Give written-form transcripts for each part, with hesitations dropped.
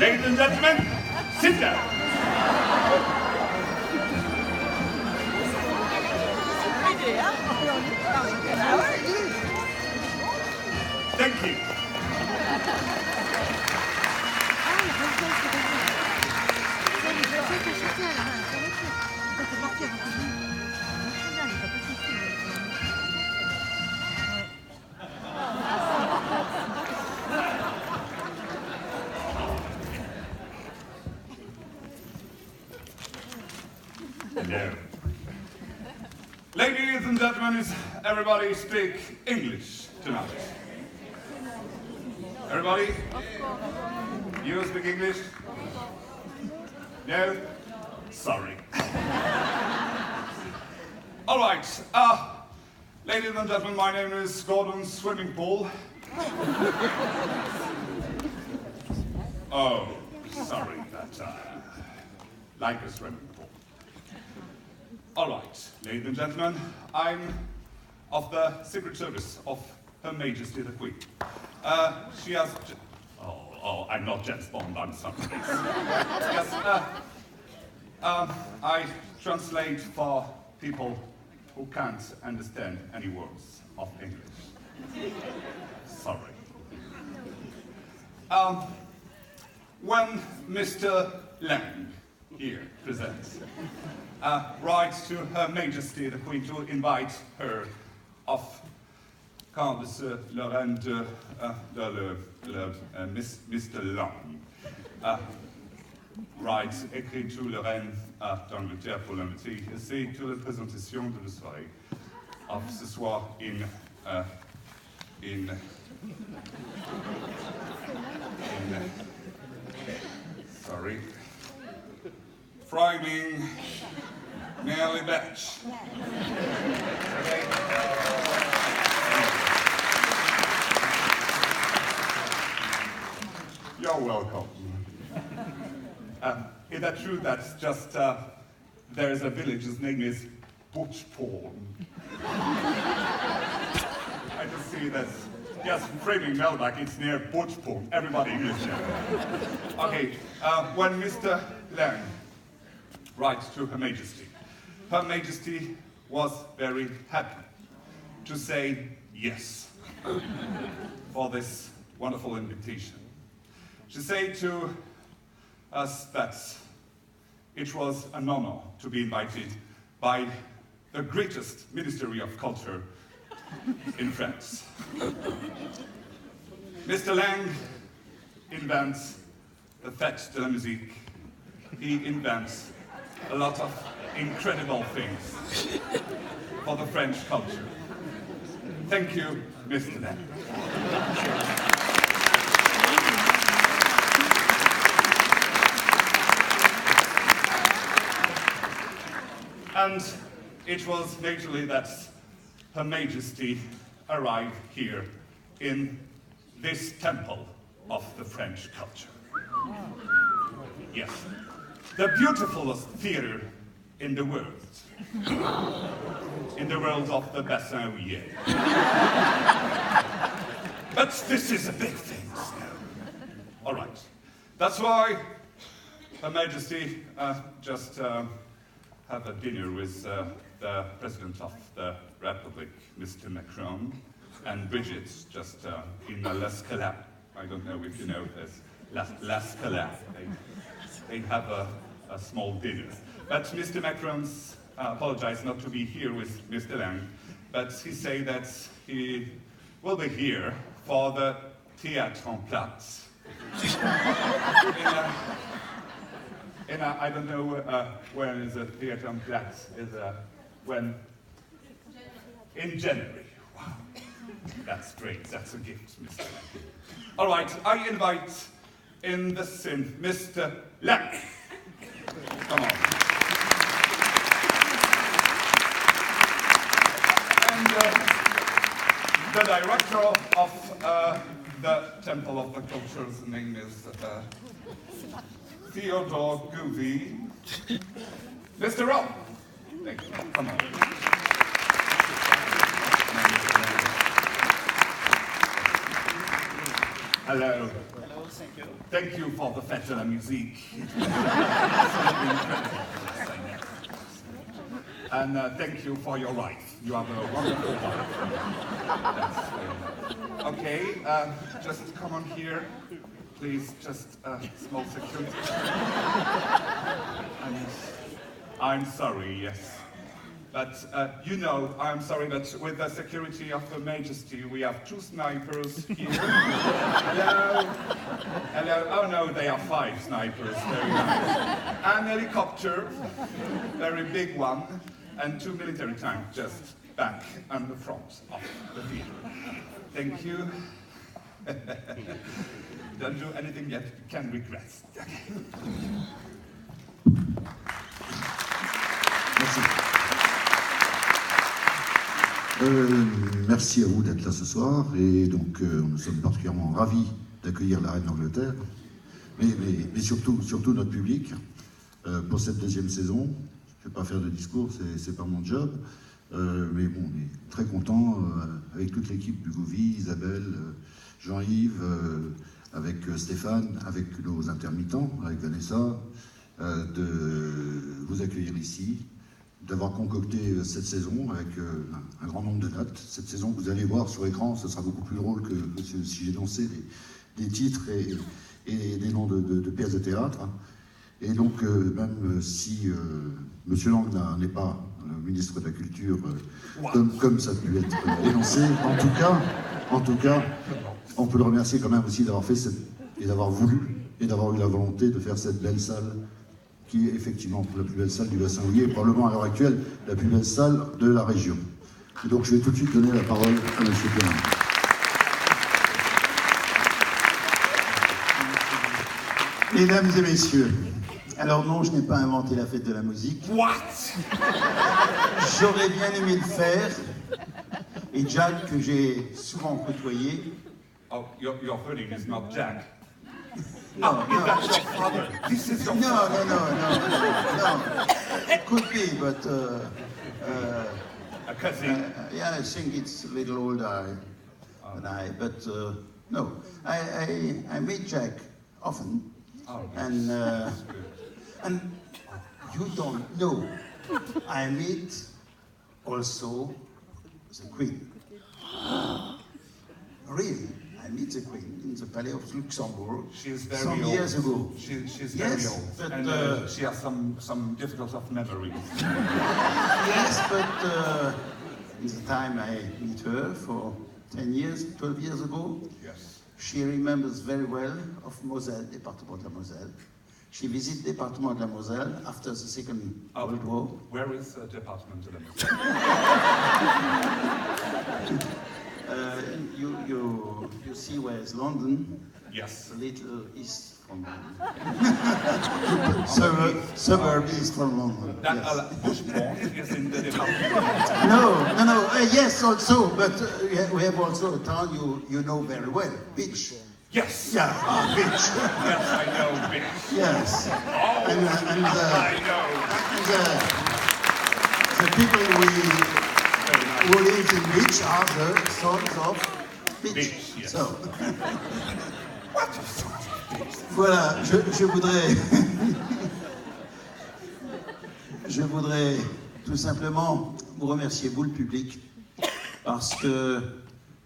Ladies and gentlemen, sit down. Thank you. Hello. Ladies and gentlemen, is everybody speak English tonight? Everybody? You speak English? No? Sorry. All right. Ladies and gentlemen, my name is Gordon Swimming Pool. Oh, sorry, that like a swimming pool. All right, ladies and gentlemen, I'm of the Secret Service of Her Majesty the Queen. She has... I'm not James Bond, I'm sorry. Yes, I translate for people who can't understand any words of English. Sorry. When Mr. Lang here presents, writes to Her Majesty the Queen to invite her of quand le reine de Mr. Lang writes, écrit to la reine d'Angleterre pour l'inviter ici to la présentation de la soirée of ce soir in sorry, Framing nearly batch. Okay. You're welcome. Is that true that just there is a village, his name is Butchporn? I just see that, yes, Framing Melback, it's near Butchporn. Everybody English here. Okay, when Mr. Lang writes to Her Majesty was very happy to say yes for this wonderful invitation. She said to us that it was an honor to be invited by the greatest Ministry of Culture in France. Mr. Lang invents the Fête de la Musique. He invents a lot of incredible things for the French culture. Thank you, Mr. Lang. And it was naturally that Her Majesty arrived here in this temple of the French culture. Yes, the beautifulest theater in the world of the Bassin Houillet. But this is a big thing. All right, that's why Her Majesty just had a dinner with the President of the Republic, Mr. Macron, and Bridget, just in L'Escalade. I don't know if you know this, L'Escalade. They have a small dinner. But Mr. Macron's apologized not to be here with Mr. Lang, but he said that he will be here for the Théâtre en Place. I don't know when is the Theatre en Place. When? In January. Wow. That's great. That's a gift, Mr. Lang. All right, I invite in the scene Mr. Lang. Come on. And the director of the Temple of the Culture's name is Theodore Gouvy. Mr. Rob. Thank you. Come on. Hello. thank you. Thank you for the Fête de la Musique. Absolutely incredible. And thank you for your wife. You have a wonderful wife. Okay, just come on here. Please, just small security. And I'm sorry, yes. But, I'm sorry, but with the security of Her Majesty, we have 2 snipers here. Hello? Hello? Oh no, they are 5 snipers, very nice. An helicopter, very big one, and 2 military tanks just back on the front of the field. Thank you. Don't do anything yet, you can regret. Merci. Merci à vous d'être là ce soir, et donc nous sommes particulièrement ravis d'accueillir la reine d'Angleterre, mais surtout notre public pour cette 2e saison. Je ne vais pas faire de discours, c'est pas mon job, mais bon, on est très content avec toute l'équipe du Gouvi, Isabelle, Jean-Yves, avec Stéphane, avec nos intermittents, avec Vanessa, de vous accueillir ici, d'avoir concocté cette saison avec un grand nombre de dates. Cette saison, vous allez voir sur écran, ce sera beaucoup plus drôle que si j'ai lancé des titres et des noms de pièces de théâtre. Et donc, même si M. Lang n'est pas ministre de la Culture, comme ça a pu être énoncé, en tout cas, on peut le remercier quand même aussi d'avoir fait et d'avoir voulu et d'avoir eu la volonté de faire cette belle salle, qui est effectivement la plus belle salle du bassin houiller, et probablement à l'heure actuelle la plus belle salle de la région. Et donc je vais tout de suite donner la parole à M. Clément. Mesdames et messieurs, alors non, je n'ai pas inventé la fête de la musique. What? J'aurais bien aimé le faire, et Jack, que j'ai souvent côtoyé... Oh, your hoodie is not Jack. No, Is that your father? This is your no, father. no. It could be, but A cousin. yeah, I think it's a little older than I. But no, I meet Jack often, and you don't know. I meet also the Queen. Really. I met the Queen in the Palais of Luxembourg some years ago. She's Yes, very old, but, and she has some difficulties of memory. Yes, but in the time I met her for 10 years, 12 years ago, Yes. she remembers very well of Moselle, Département de la Moselle. She visited Département de la Moselle after the Second World War. Where is the Department of the You see where is London? Yes. A little east from London. Suburb east from London. That Yes. Bushport is in the department. No. Yes, also, but we have also a town you know very well, Beach. Yes. Yeah, Beach. Yes, I know, bitch. Yes. Oh, And I know. the people who live in Beach are the sons of Beach. Beach, yes. So, What a sort of bitch. voilà, je voudrais tout simplement vous remercier, vous le public, parce que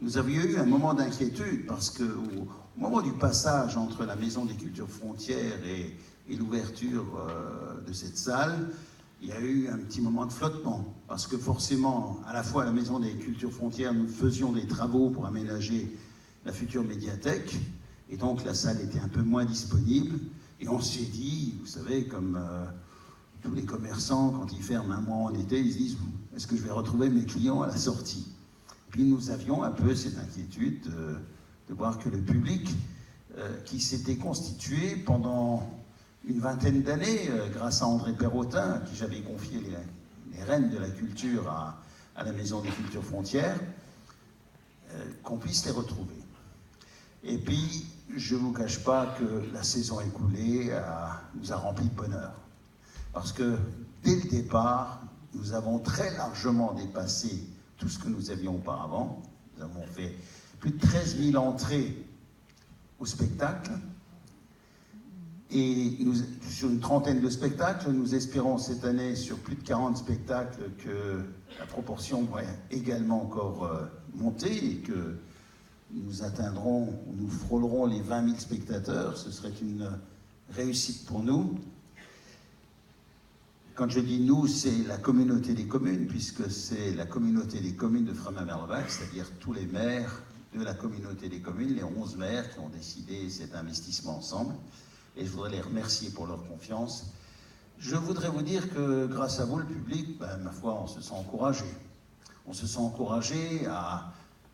nous avions eu un moment d'inquiétude, parce que au moment du passage entre la Maison des Cultures Frontières et l'ouverture de cette salle, il y a eu un petit moment de flottement, parce que forcément, à la fois à la Maison des Cultures Frontières, nous faisions des travaux pour aménager la future médiathèque, et donc la salle était un peu moins disponible, et on s'est dit, vous savez, comme tous les commerçants, quand ils ferment un mois en été, ils se disent, est-ce que je vais retrouver mes clients à la sortie? Puis nous avions un peu cette inquiétude de voir que le public, qui s'était constitué pendant une vingtaine d'années, grâce à André Perrotin, à qui j'avais confié les rênes de la culture à la Maison des Cultures Frontières, qu'on puisse les retrouver. Et puis, je ne vous cache pas que la saison écoulée nous a rempli de bonheur. Parce que, dès le départ, nous avons très largement dépassé tout ce que nous avions auparavant. Nous avons fait plus de 13 000 entrées au spectacle. Et sur une trentaine de spectacles, nous espérons cette année sur plus de 40 spectacles que la proportion va également encore monter et que nous atteindrons, nous frôlerons les 20 000 spectateurs. Ce serait une réussite pour nous. Quand je dis nous, c'est la communauté des communes, puisque c'est la communauté des communes de Frémin-Merlevac, c'est-à-dire tous les maires de la communauté des communes, les 11 maires qui ont décidé cet investissement ensemble. Et je voudrais les remercier pour leur confiance. Je voudrais vous dire que grâce à vous, le public, ma foi, on se sent encouragé. On se sent encouragé à,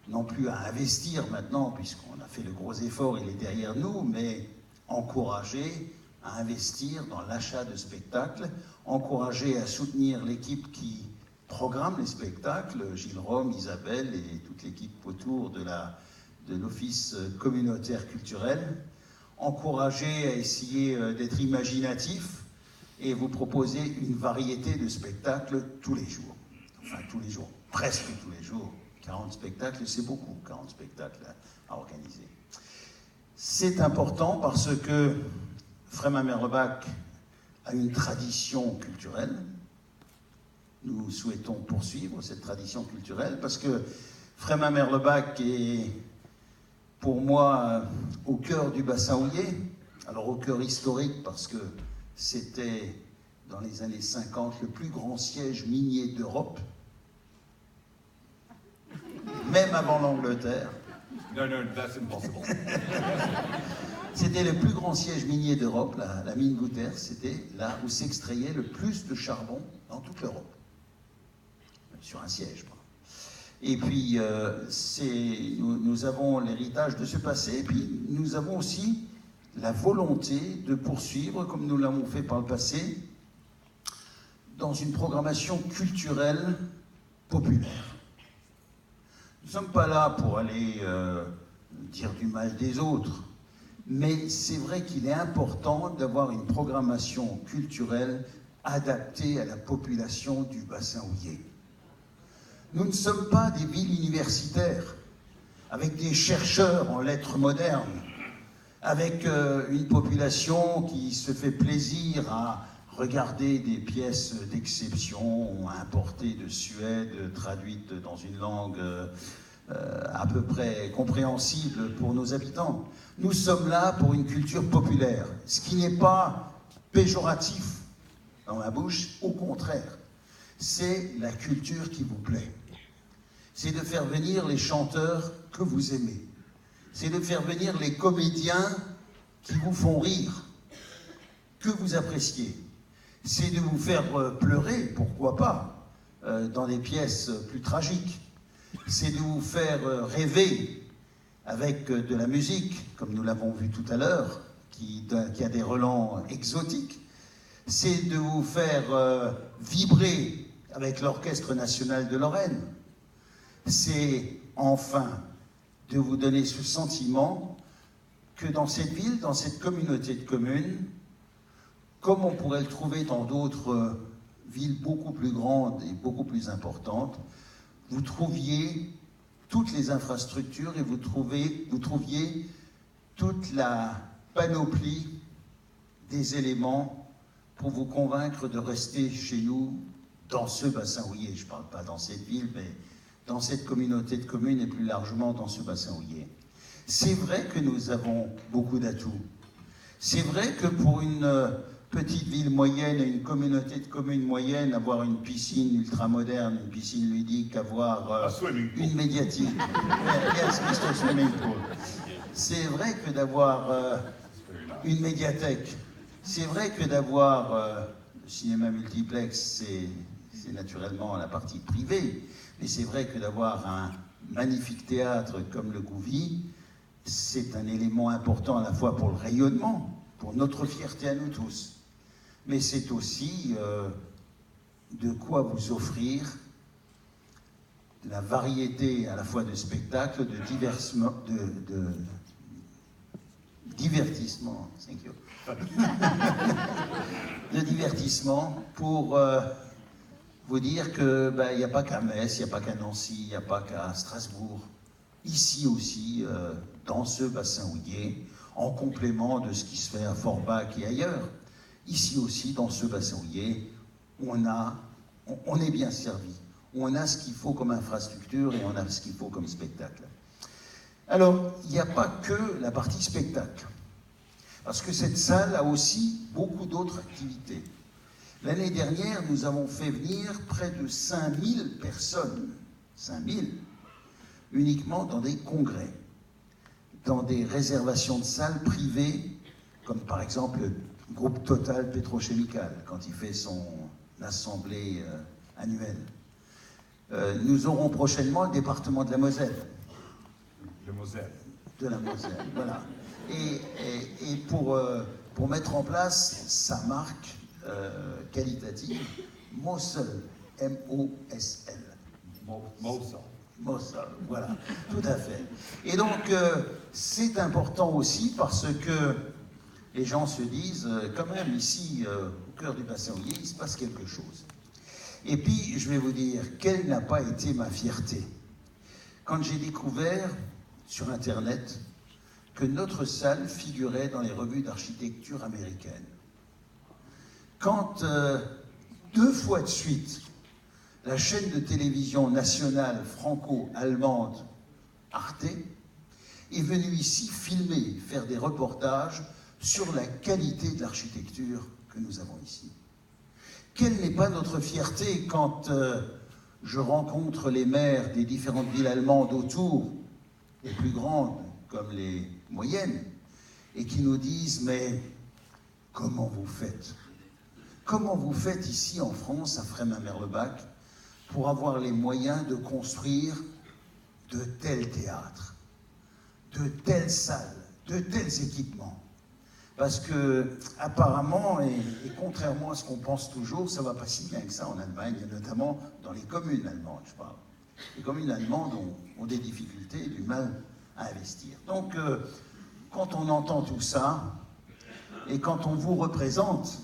non plus à investir maintenant, puisqu'on a fait le gros effort, il est derrière nous, mais encouragé à investir dans l'achat de spectacles, encouragé à soutenir l'équipe qui programme les spectacles, Gilles Rome, Isabelle et toute l'équipe autour de l'Office communautaire culturel, encourager à essayer d'être imaginatif et vous proposer une variété de spectacles tous les jours. Enfin, tous les jours, presque tous les jours. 40 spectacles, c'est beaucoup, 40 spectacles à organiser. C'est important parce que Frémin-Merlevac a une tradition culturelle. Nous souhaitons poursuivre cette tradition culturelle parce que Frémin-Merlevac est, pour moi, au cœur du bassin houiller. Alors au cœur historique parce que c'était, dans les années 50, le plus grand siège minier d'Europe, même avant l'Angleterre. No, no, that's impossible. C'était le plus grand siège minier d'Europe, la mine Gouters, c'était là où s'extrayait le plus de charbon dans toute l'Europe. Sur un siège. Et puis, nous avons l'héritage de ce passé, et puis nous avons aussi la volonté de poursuivre, comme nous l'avons fait par le passé, dans une programmation culturelle populaire. Nous ne sommes pas là pour aller dire du mal des autres, mais c'est vrai qu'il est important d'avoir une programmation culturelle adaptée à la population du bassin houiller. Nous ne sommes pas des villes universitaires, avec des chercheurs en lettres modernes, avec une population qui se fait plaisir à regarder des pièces d'exception importées de Suède, traduites dans une langue à peu près compréhensible pour nos habitants. Nous sommes là pour une culture populaire, ce qui n'est pas péjoratif dans ma bouche, au contraire. C'est la culture qui vous plaît. C'est de faire venir les chanteurs que vous aimez. C'est de faire venir les comédiens qui vous font rire, que vous appréciez. C'est de vous faire pleurer, pourquoi pas, dans des pièces plus tragiques. C'est de vous faire rêver avec de la musique, comme nous l'avons vu tout à l'heure, qui a des relents exotiques. C'est de vous faire vibrer avec l'Orchestre national de Lorraine. C'est enfin de vous donner ce sentiment que dans cette ville, dans cette communauté de communes, comme on pourrait le trouver dans d'autres villes beaucoup plus grandes et beaucoup plus importantes, vous trouviez toutes les infrastructures et vous trouviez toute la panoplie des éléments pour vous convaincre de rester chez nous dans ce bassin houiller. Je ne parle pas dans cette ville, mais dans cette communauté de communes et plus largement dans ce bassin houiller. C'est vrai que nous avons beaucoup d'atouts. C'est vrai que pour une petite ville moyenne et une communauté de communes moyenne, avoir une piscine ultramoderne, une piscine ludique, avoir une médiatique. Yes, Mr. Swimming Pool. C'est vrai que d'avoir une médiathèque, c'est vrai que d'avoir le cinéma multiplex, c'est naturellement la partie privée, mais c'est vrai que d'avoir un magnifique théâtre comme le Gouvy, c'est un élément important à la fois pour le rayonnement, pour notre fierté à nous tous, mais c'est aussi de quoi vous offrir la variété à la fois de spectacles, de divertissement, thank you. de divertissement pour vous dire que il n'y a pas qu'à Metz, il n'y a pas qu'à Nancy, il n'y a pas qu'à Strasbourg. Ici aussi, dans ce bassin houiller, en complément de ce qui se fait à Forbach et ailleurs. Ici aussi, dans ce bassin houiller, on est bien servi. On a ce qu'il faut comme infrastructure et on a ce qu'il faut comme spectacle. Alors, il n'y a pas que la partie spectacle, parce que cette salle a aussi beaucoup d'autres activités. L'année dernière, nous avons fait venir près de 5000 personnes, 5000, uniquement dans des congrès, dans des réservations de salles privées, comme par exemple le groupe Total Pétrochemical, quand il fait son assemblée annuelle. Nous aurons prochainement le département de la Moselle. Le Moselle. De la Moselle, voilà. Et pour mettre en place sa marque qualitative, Moselle, M-O-S-L. Moselle. Moselle, voilà, tout à fait. Et donc, c'est important aussi parce que les gens se disent, quand même, ici, au cœur du bassin houiller, il se passe quelque chose. Et puis, je vais vous dire, quelle n'a pas été ma fierté quand j'ai découvert sur Internet que notre salle figurait dans les revues d'architecture américaines. Quand, 2 fois de suite, la chaîne de télévision nationale franco-allemande Arte est venue ici filmer, faire des reportages sur la qualité de l'architecture que nous avons ici. Quelle n'est pas notre fierté quand je rencontre les maires des différentes villes allemandes autour, les plus grandes comme les moyennes, et qui nous disent « Mais comment vous faites ? Comment vous faites ici en France, à Frémin-Merlebach, pour avoir les moyens de construire de tels théâtres, de telles salles, de tels équipements ?» Parce que, apparemment, et contrairement à ce qu'on pense toujours, ça ne va pas si bien que ça en Allemagne, et notamment dans les communes allemandes, je parle. Les communes allemandes ont des difficultés et du mal à investir. Donc, quand on entend tout ça, et quand on vous représente,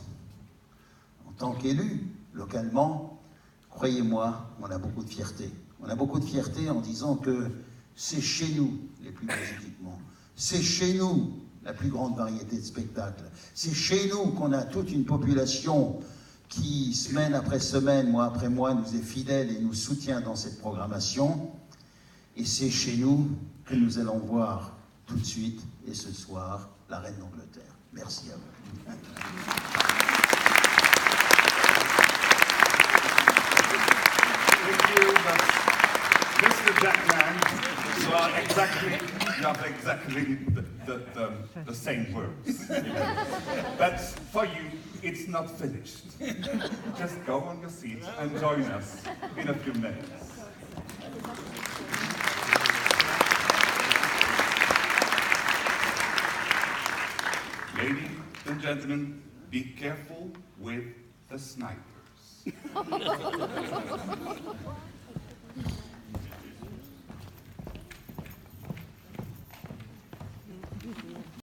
en tant qu'élu, localement, croyez-moi, on a beaucoup de fierté. On a beaucoup de fierté en disant que c'est chez nous les plus beaux équipements. C'est chez nous la plus grande variété de spectacles. C'est chez nous qu'on a toute une population qui, semaine après semaine, mois après mois, nous est fidèle et nous soutient dans cette programmation. Et c'est chez nous que nous allons voir tout de suite et ce soir la Reine d'Angleterre. Merci à vous. Thank you. Mr. Jackman, you have exactly the same words. But for you, it's not finished. Just go on your seat and join us in a few minutes. Ladies and gentlemen, be careful with the snipers.